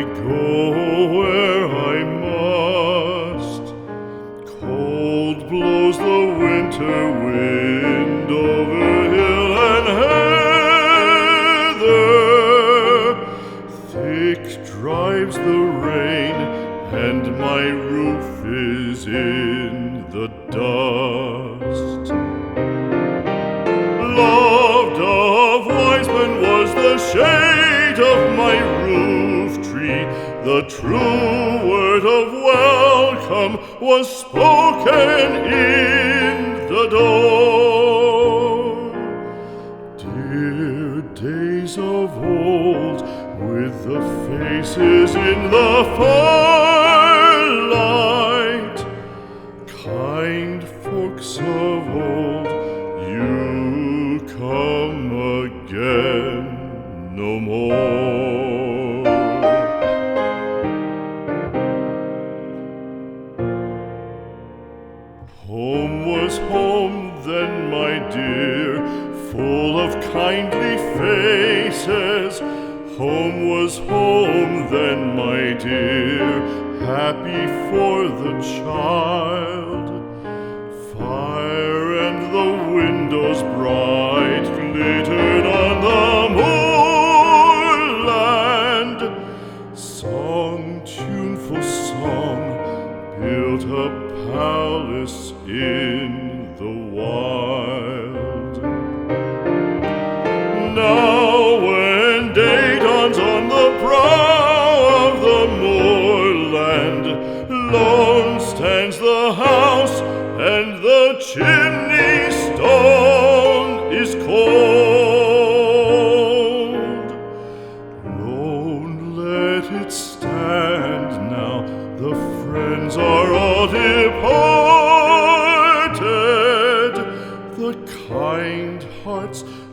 go where I must. Cold blows the winter wind over hill and heather. Thick drives the rain, and my roof is in the dust. Loved of wise men was the shade of my roof tree. The true word of welcome was spoken in the door. Dear days of old, with the faces in the firelight, kind folks of old, you come again no more. Home was home then, my dear, full of kindly faces. Home was home then, my dear, happy for the child. Fire and the windows bright glittered on the moorland. Song, tuneful song, built a palace in the wild. Now when day dawns on the brow of the moorland, lone stands the house, and the chimney stone is cold. Lone, let it stand now, the friends are all departed. The kind hearts